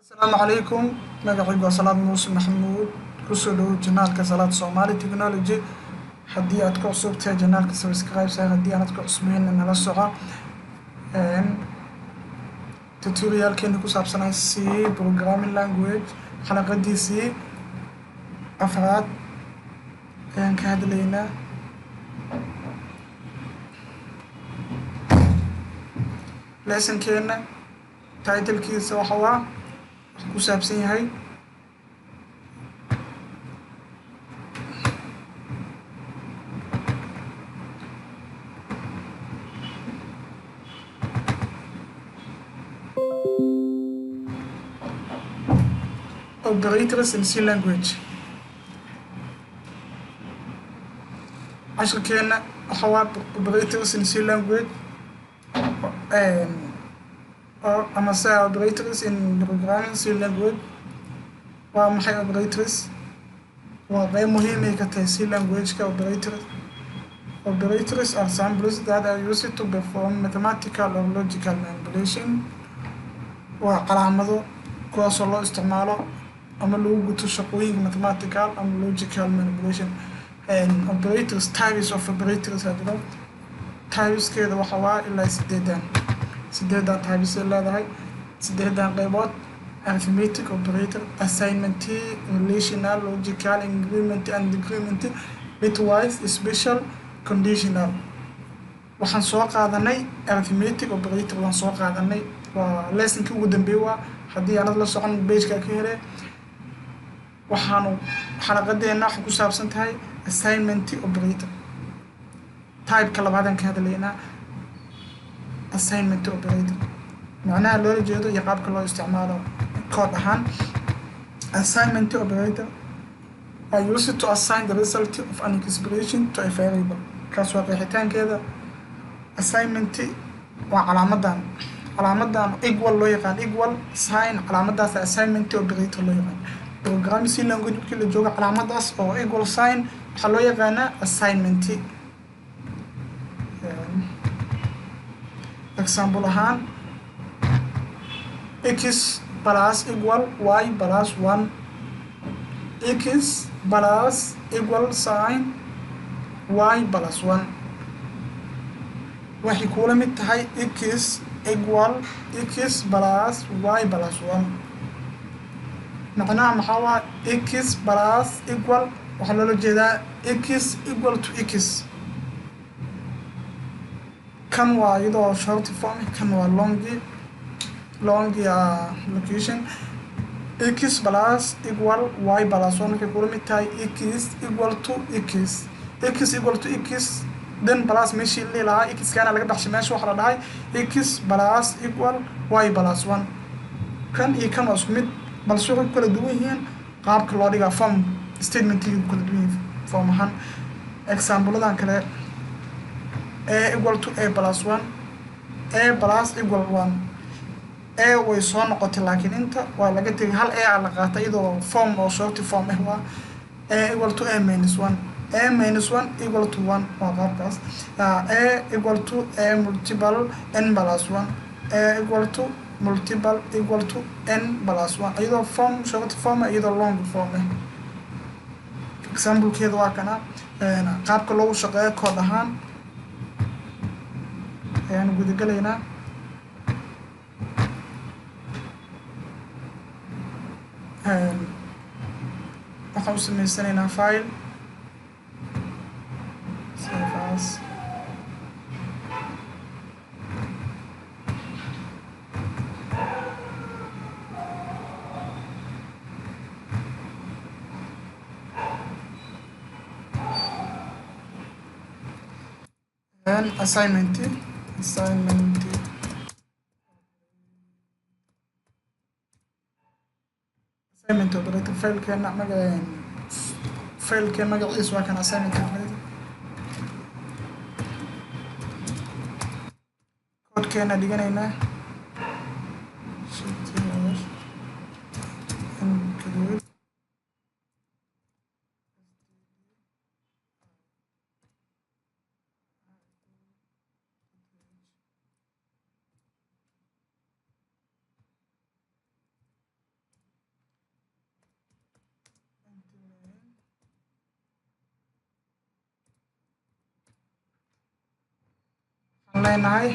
السلام عليكم. magacaygu waa salaad muuse maxamuud kusoo dhawow janaalka salaad somali technology. haddii aad ku cusub tahay janaalka subscribe saar, haddii aanad ku cusubeyna nala soco. tutorialkeena ku saabsanay C programming language xalaqadiisii afraad ayaan ka hadlaynaa. lesson-keena title-kiisa waxa ku saabsan yahay operators in C language. casharkeena waxa operators in C language ama operators in programming C language. waa maxay operators? waa qayb muhiim ah ka tahay C language-ka. Operators are symbols that are used to perform mathematical or logical manipulation. waa calaamado kuwaasoo loo isticmaalo ama lagu guto shaqooyinka mathematical ama logical manipulation. Operators, types of operators hadaba typeskeeda waxa waa ilaa sideedan types ay leedahay. sideedan qaybood: arithmetic operator, assignment, relational, logical, increment and decrement, bitwise, special, conditional. waxaan soo qaadanay arithmetic operator. waan soo qaadanay, waa lesson-kii ugu dambeeyay. haddii aanad la socon page-ka ka hele, waxaanu xalaqadeena waxa ku saabsan tahay assignment operator. type-ka labaadaan ka hadlaynaa assignment operator, macnaha loola jeedo iyo qaabka loo isticmaalo code ahaan. assignment operator are used to assign the result of an expression to a variable. kaas waa qeexitaankeeda. assignment waa calaamadan equal loo yaqaan, equal sign. calaamadaas assignment operator loo yaqaan. programming C language markii la joogo calaamadaas oo equal sign waxaa loo yaqaanaa assignment. example ahaan, x plus equal y plus 1. x plus equal sign y plus 1 waxay kula mid tahay x equal x plus y plus 1. macnaha maxaa waa x plus equal waxaa loola jeedaa x equal to x. kan waa iyadoo short form, kan waa long location. x plus equal y plus 1 waxay kula mid tahay x equal to x. x equal to x then plus meeshii la lahaa x kana laga baxshay meesha waxa la dhahay x plus equal y plus 1. kan iyo kan waa isku mid, balse waxay kala duwan yihiin qaabka loo dhigaa form statement-iga kala duwan yihiin form ahaan. example-adan kale, a equal to a plus 1, a plus equal 1. a way soo noqotay laakiin inta waa laga tegay, hal a la qaatay iyadoo form oo short form ah. waa a equal to a minus 1, a minus 1 equal to 1. waa qaabkaas. a equal to a multiple n plus 1, a equal to multiple equal to n plus 1 iyadoo form short form iyadoo long form ah. example-keeda waa kana. qaabka loogu shaqeeyo code ahaan ayaan gudagalaynaa. waxaan u samaysanaynaa file sidaas. assignment operator. failkeena magaciisa waa kan assignment operator. codekeena dhiganaynaa. leenahay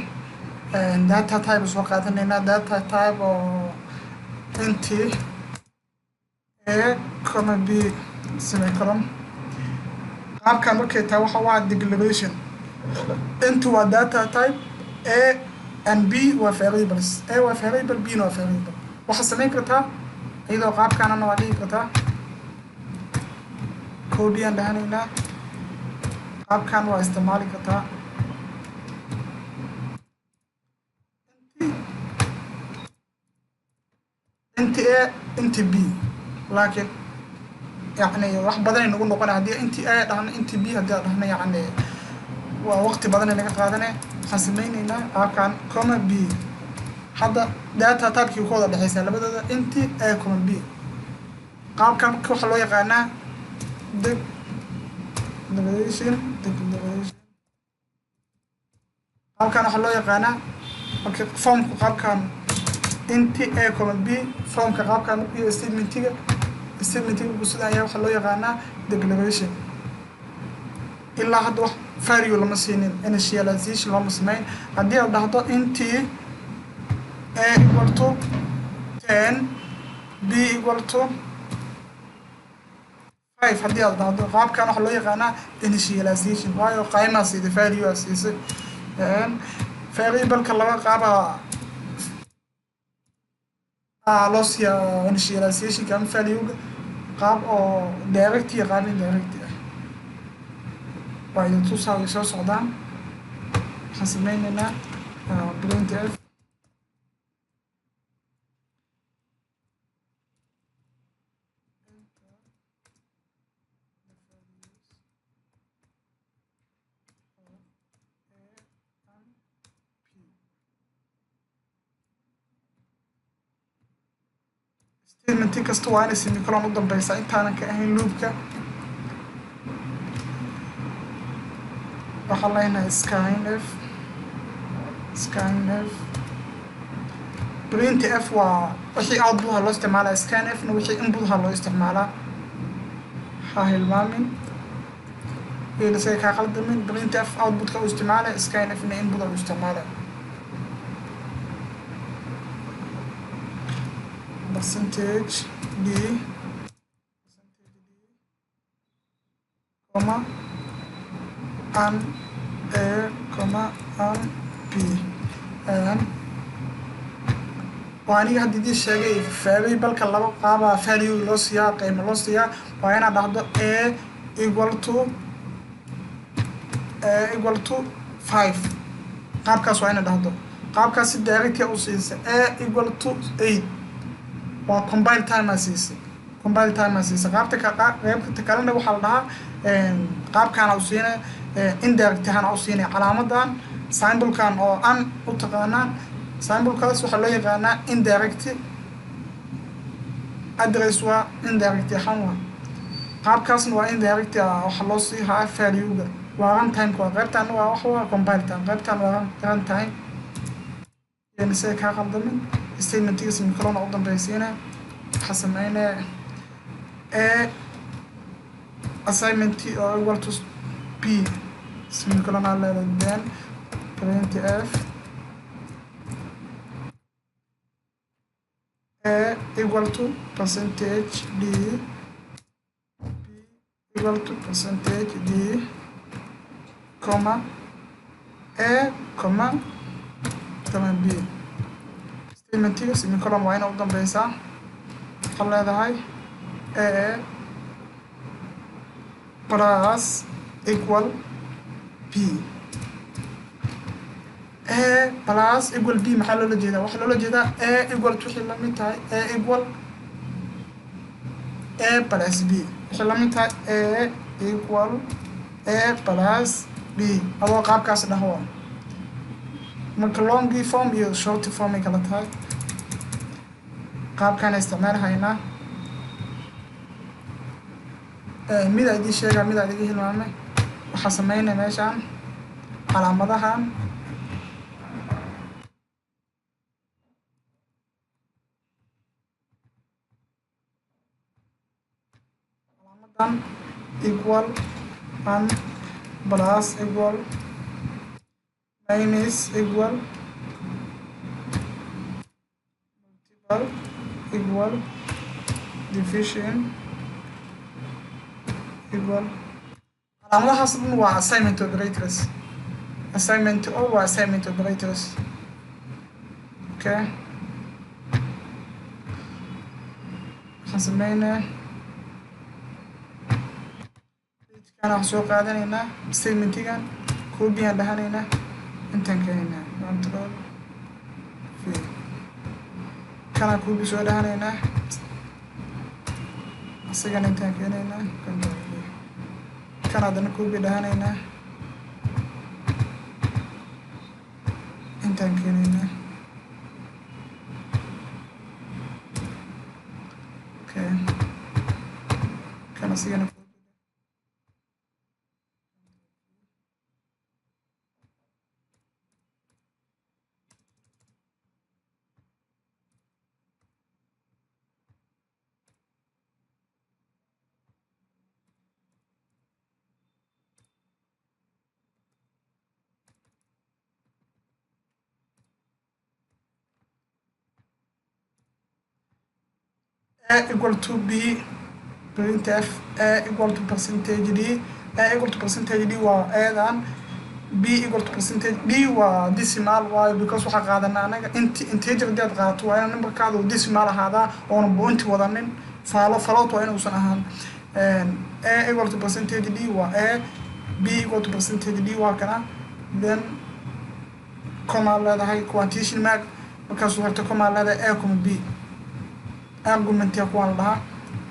data type soo qaadanayna data type oo int a comma b semicolon qaabka markay tahay waxa waa declaration int waa data type a and b waa variables a waa variable b waa variable waxa sameyn kartaa iyadoo qaabkaana waa dhigi kartaa codian dhahanayna qaabkan waa isticmaali kartaa int a int b laakiin يعني wax badan ay nagu noqon hadii intii ay dhahna intii b hadii dhahna yani waa waqti badan naga qaadanay waxaan sameeynaa halkan comma b hada data type-kii kooda dhaxaysa labadooda intii a comma b qaabkan waxa loo yaqaanaa declaration qaabkan waxa loo yaqaanaa marka formku qaabkan intii a comma b formka qaabkan iyo statementiga kusida ayaa waxa loo yaqaanaa declaration ilaa hadda wax value lama siinin initialization lama sameyn haddii aad dhahdo intii a equal to 10 b equal to 5 haddii aad dhahdo qaabkan waxa loo yaqaanaa initialization waayo qaymaha sida value aa siisay variable-ka laga qaaba loo siiya initialization kan value qaab oo direct iyo qaab indirect ah waayo tusaale soo socdaan waxaan sameynaynaa printf statement kasta waa inay semicolon u dambaysa intaanan ka ahayn loopka waxaa leenahay scanf printf waa wixii output loo isticmaalaa scanf na wixii input loo isticmaalaa ha hilmaamin say kaa qaldamin printf output-ka u isticmaala scanf na input u isticmaala percentage d comma an a comma an b waa aniga hadda idin sheegay variable-ka laba qaaba value loo siiyaa qiimo loo siiyaa waa inaad dhahdo a equal to 5 qaabkaas waa inaad dhahdo qaabkaas si direct u siisa a equal to 8 waa compile time assist qaabta kalena waxa la dhahaa qaabkan u siinay indirect ahaan u siinay calaamadan symbol-kan oo an u taqaanaan symbol-kaas waxa loo yaqaanaa indirect address waa indirect ahaan waa qaabkaasna waa indirect waxa loo siihaa value-ga waa runtime waa qaybtan waa wax waa compile time qaybtan waa runtime yani say ka qaldamin statement-kiisa semicolon u dambaysiina waxaa sameynaya a assignment oo equal to b semicolon aa leedahay then printf a equal to percentage d b equal to percentage d comma a comma b statement-kiisa semicolon waa ina u dambaysaa waxaa leedahay a plus equal b a plus equal b maxaa loola jeedaa waxaa loola jeedaa a equal to wixii lamid tahay a equal a plus b wixii lamid tahay a equal a plus b adoo qaabkaas dhaho marka longi form iyo short form ay kala tahay qaabkaan isticmaalahaynaa mid ay idin sheegaa mid aad iga hilmaamay waxaa sameynaya meeshaan calaamadahan equal and plus equal minus equal multiple equal division equal calaamadahaas dhan waa assignment operators assignment operators okay waxaan sameynaa kana soo qaadanaynaa statementigan koobiyan dhahanaynaa intaan keenaynaa control v kana koobi soo dhahanaynaa asigana intaan keenaynaa control v kana hadana koobi dhahanaynaa intaan keenaynaa okay kana asigana A equal to B printf A equal to percentage D A equal to percentage D waa eedan B equal to percentage D waa decimal waayo because waxaa qaadanaa anaga integer haddaad qaadato waa inaan numberkaada uu decimal ahaadaa oona bointi wadanin falot waa inuusan ahaan A equal to percentage D waa A B equal to percentage D waa kana then comma leedahay quantition mark markaasuu harta comma leedahay A comma B argument ya kuwaan lahaa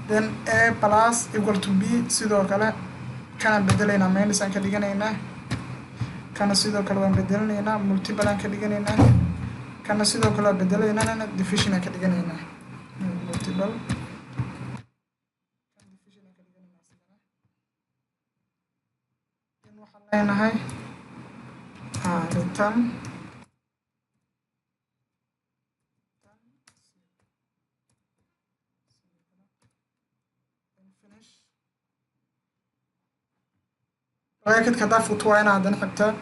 then A plus equal to B sidoo kale kana bedelaynaa minus aan ka dhiganaynaa kana sidoo kale waan bedelaynaa multiple aan ka dhiganaynaa kana sidoo kale waan bedelaynaa division aan ka dhiganaynaa multiple division aan ka dhiganaynaa then waxaan leenahay return bracket kada futo waa inaad xigtaa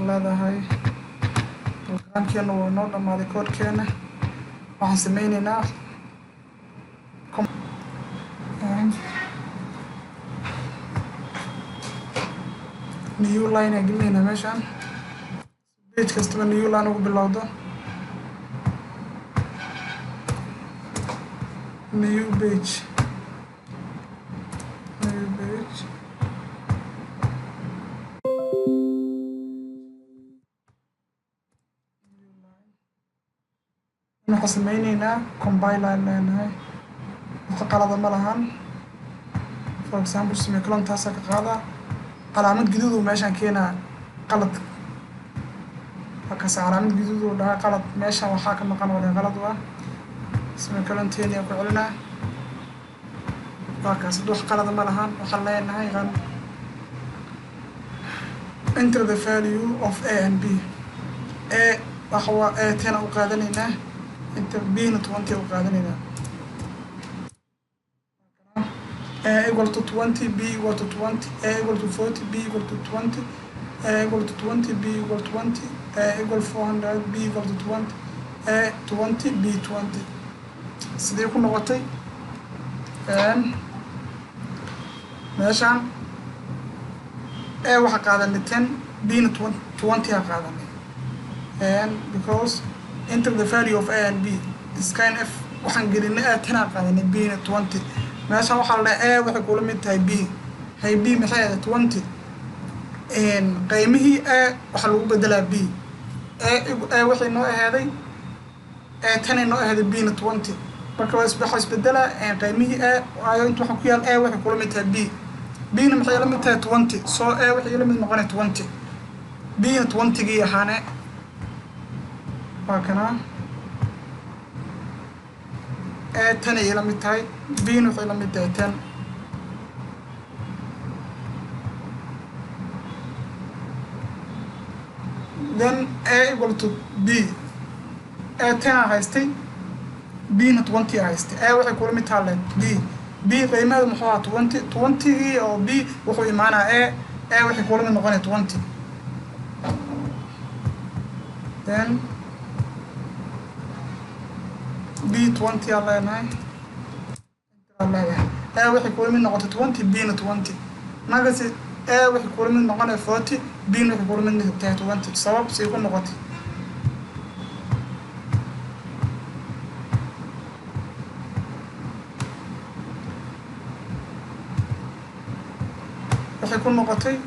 leedahay programkeena waa noo dhamaaday koodkeena waxaan sameynaynaa new line aan gelinaynaa meeshaan page kastaba new line ugu bilowdo new page waxaan sameynaynaa compiler leenahay waxa qalada ma lahan for example semicolon taasa ka qaada calaamad guduud meeshaan keenaa qalad halkaas calaamad guduud dhaha qalad meeshaan waxaa ka maqan wada qalad waa semicolon teenia ku celinaa halkaas wax qalada ma lahan waxaan leenahay enter the value of A and B A waxa waa A 10 u qaadanaynaa inta B-na 20 u qaadanayna A equal to 20 B equal to 20 A equal to 40 B equal to 20 A equal to 20 B equal to 20 A equal 400 B equal to 20 A 20 B 20 sidee ku noqotay meeshaan A waxa qaadanay 10 B-na 20 ha qaadanay because enter the value of A and B this kind of waxaan gelinay A 10 aan qaadanay B-na 20 meeshaan waxaa la dhahay A waxay kula mid tahay B hay B maxay ahayd 20 qiimihii A waxaa lagu bedelaa B A waxay noo ahaaday A 10 ay noo ahaaday B-na 20 marka waxaa isbedelaa qiimihii A waayo inta waxaa ku yaal A waxay kula mid tahay B B-na maxay la mid tahay 20 so A waxay la mid noqonay 20 B-na 20gii ahaane waa kana A 10 ay la mid tahay B-na waxay la mid tahay 10 then A equal to B A 10 haystay B-na 20 haystay A waxay kula mid tahay B qiimaheedu muxuu ahaa 20gii oo B wuxuu imaanaa A waxay kula mid noqonay 20 then b 20 على هنا على هنا وحي كل من نقطة 20 b 20 ناقص وحي كل من نقطة 40 b وحي كل من نقطة 20 سبب سيكون نقطة وحيكون نقطي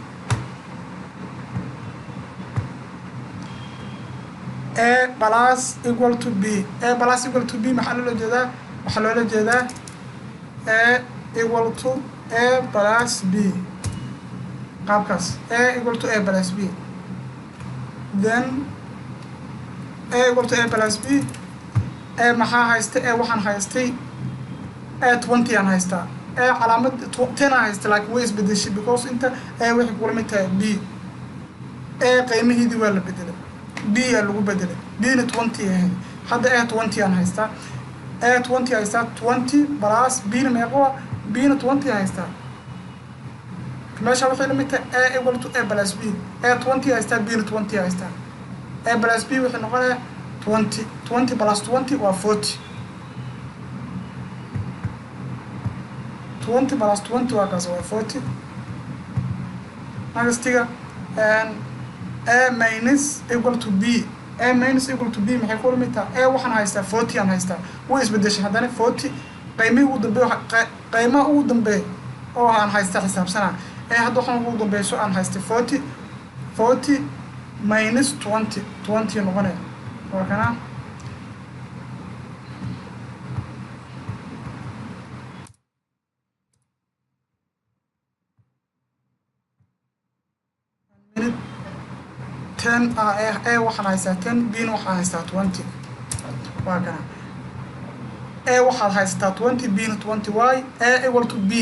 A plus equal to B A plus equal to B محل له جدا A equal to A plus B قابكاس A equal to A plus B then A equal to A plus B A محا هايستي A وحن هايستي A 20 أنا هايستا A علامة 10 هايستا like ways بديشي because انت A وحي كولمتها B A قيمة هيدي ولا بدله B اللي بدله B 20 هي هذا A 20 أنا هايستا A 20 هايستا 20 بلاس B ما يقوى B 20 هايستا ماشي هو حين متى A equal to A plus B A 20 هايستا B 20 هايستا A plus B وحين نقولها 20 plus 20 و 40 20 plus 20 وكذا و 40 ناقص and A minus equal to B A minus equal to B maxay ku lumita A waxaan haystaa 40 aan haystaa way isbedeshay hadana 40 qiimaha ugu dambeeyo oo aan haystaa xisaabsana hadda waxaan ugu dambeeyo aan haystaa 40 minus 20 noqonaya waa kana A waxaan haystaa 10 B waxaan haystaa 20 waa kana A waxaad haystaa 20 B 20 y A equal to B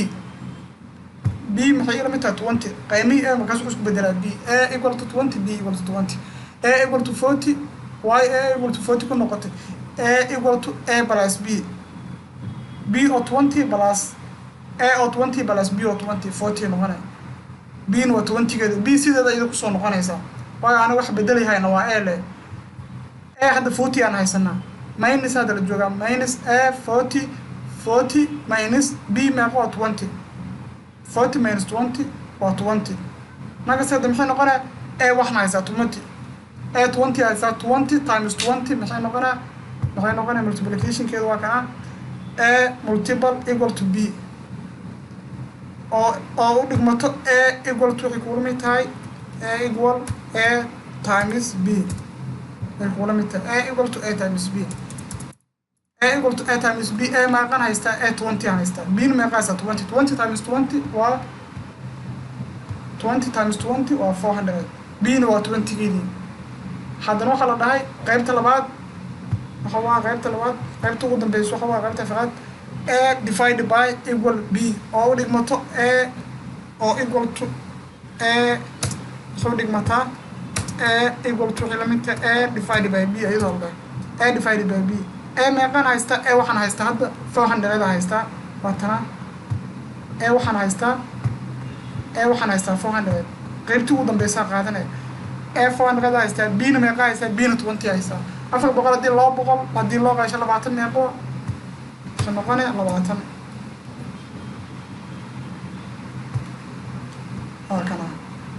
B maxay la mid tahay 20 qiimihii A markaas isku bedelaa B A equal to 20 B equal to 20 A equal to 40 y A equal to 40 ku noqotay A equal to A plus B B oo 20 plus A oo 20 plus B oo 20 40 noqonaya B waa 20 geeda B sideeda iyada ku soo noqonaysa waayo ana wax bedeli hayna waa A le A hadda 40 aan haysanaa minus hada la joogaa minus A 40 minus B ma waa 20 40 minus 20 waa 20 naga saddex maxay noqonaa A waxna haysaa 20 A 20 haysaa 20 times 20 maxay noqonaa multiplication keedu waa kana A multiple equal to B oo u dhigmato A equal to wixii ku lumid tahay A equal A times B equal A equal to A times B A equal to A times B A ما قان هيستا A 20 هيستا B ما قاسا 20 times 20 و 20 times 20 و 400 B و 20 كيدي حدنا وخلا داي قيبت لباد وخوا قيبت لباد قيبت ugu dambeeyso وخوا قيبت فقط A divided by equal B oo dhigmato A oo equal to A soo dhigmata A equal to element A divided by B ayadoo la A divided by B A ma qan haysta A waxaan haystaa hadda 400 haystaa waatana A waxaan haystaa 400 qaybtii ugu dambeeysa qaadanay A 400 haystaa B ma qan haystaa B 20 haystaa afar boqol hadii 200 hadii loo qaasho 20 meeqo noqonaya 20 kana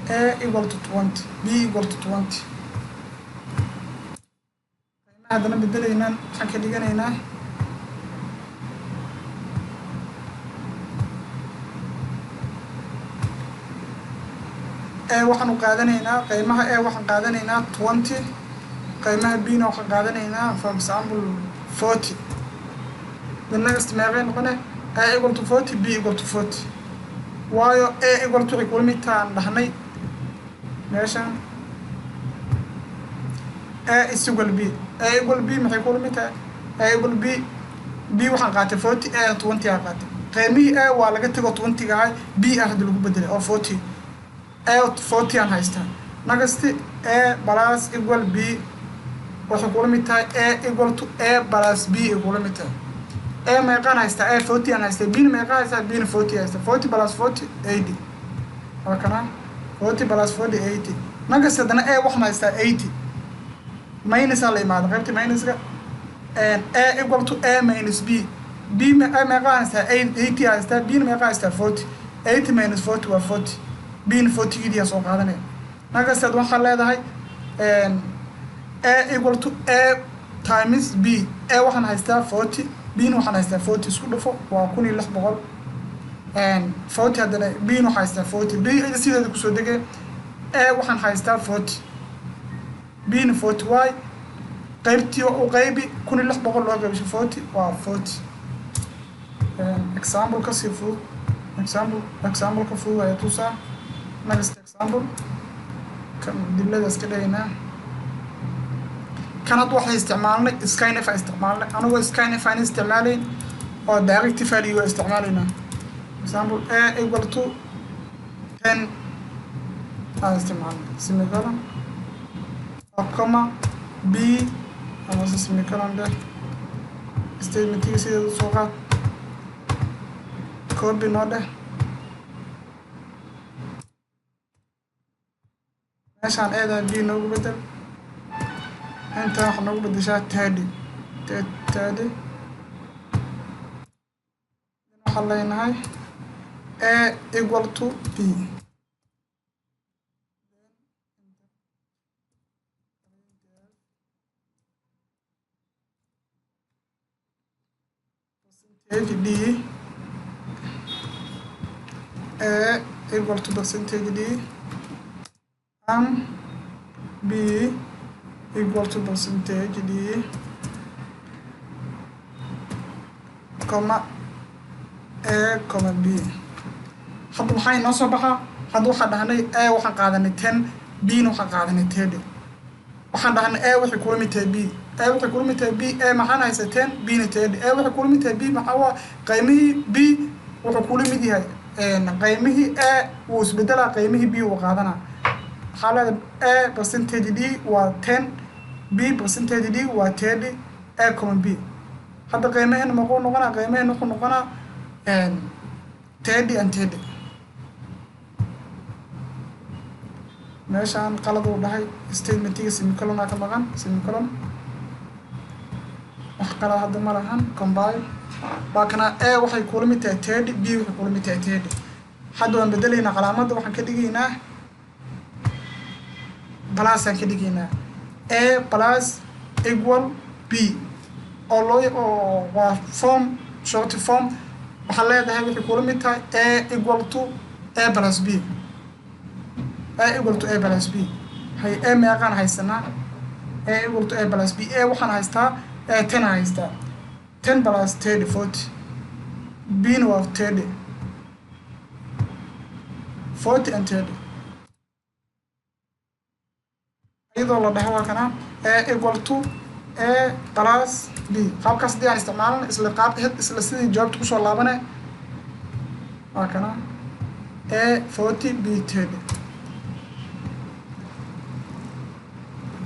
A equal to 20 B equal to 20 هذا بدلنا حكي دغنينا waxaan qaadanayna qiimaha A waxaan qaadanayna 20 qiimaha B na waxaan qaadanayna for example 40 the next meeqay noqonay A equal to 40 B equal to 40 waayo A equal to equal mitaan dhahnay meeshan A is equal B A equal B maxay ku lumita A equal B B waxaan qaatay 40 A 20 aan qaatay qiimihii A waa laga tago 20 gahay B ahad lagu bedelay oo 40 A 40 aan haystaa nagasti A plus equal B waxay ku lumita A equal to A plus B equal lumita A ma qaan haystaa A 40 aan haystaa B ma qaan haystaa B 40 haystaa 40 plus 40 80 waa kana 40 plus 40 80 nagasti hadana A waxaan haystaa 80 minus على ما قيمتي minus a equal to a minus b b ما قاعدة 80 هستا b ما قاعدة 40 80 minus 40 و 40 b 40 دي أسوق هذا نه ناقص تدوان خلاه ده هاي a equal to a times b a وحنا هستا 40 b وحنا هستا 40 سكول فوق وكوني لح بقول 40 هذا b وحنا هستا 40 b إذا سيدا كسر دقة a وحنا هستا 40 b 40 y قيبتي وقيبي كوني لح بقول له قيبش 40 و 40 example كسيفو example كفو هي توصل next example كم دلنا كده هنا كانت واحد استعمالنا سكاينف استعمالنا أنا وسكاينف أنا استعمالي أو direct value استعمالنا example a equal to 10 هذا استعمالنا semicolon أو كما b أو semicolon ده statement يصير صوغات code بنوده عشان هذا b نوع بدل أنت راح نقول بديشات تادي حلينا هاي a equal to b percentage d a equal to percentage d and b equal to percentage d comma a comma b hadda waxay noo soo baxaa hadda waxaan dhahnay a waxaan qaadanay 10 b na waxaan qaadanay 30 waxaan dhahnay a waxay kula mid tahay b a waxay kula mid tahay b a maxaan haysaa 10 b na 30 a waxay kula mid tahay b maxaa waa qiimihii b wuxuu kula mid yahay qiimihii a wuu isbedelaa qiimihii b wuu qaadanaa حالة A percentage D و 10 B percentage D و 30 A كمان B هذا قيمة هنا مقول نقنا قيمة هنا نقول نقنا 30 and 30 ماشي عن قلب وضحي statement تيجي semicolon هذا مكان semicolon وحقلا هذا مرهن combine باكنا A وحي يكون متى 30 B وحي يكون متى 30 حد وان بدل هنا علامات وحن كده هنا plus aan ka dhigaynaa a plus equal b oo loo waa form short form waxa leedahay wixii kula mid tahay a equal to a plus b a equal to a plus b hay a meeqaan haysanaa a equal to a plus b a waxaan haystaa 10 haystaa 10 plus 30 40 b na waa 30 40 and 30 إذا الله ده هو كنا a equal to a plus b قاب كاس دي هنستعملنا إسلا قاب هاد إسلا سيدي جواب تكسو الله بنا وكنا a 40 b 30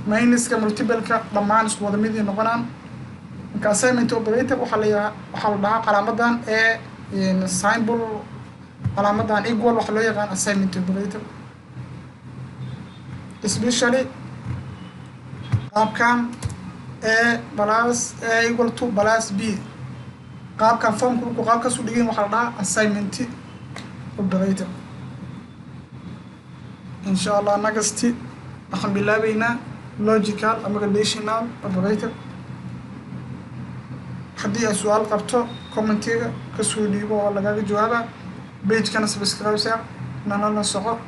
minus كمultiple كضمان اسكو وضا ميدي نقنان كاسيمنت operator وحال لها علامتان a symbol علامتان equal وحال لها assignment operator especially قابكان A plus A equal to plus B قابكان فهم كلكو قابكان سوديين وحالنا assignment operator إن شاء الله نقصتي الحمد لله بينا logical أما relational operator حدي سؤال قبته كومنتيغا كسوديبو ولا جوابا بيج كان سبسكرايب سير نانا نسقط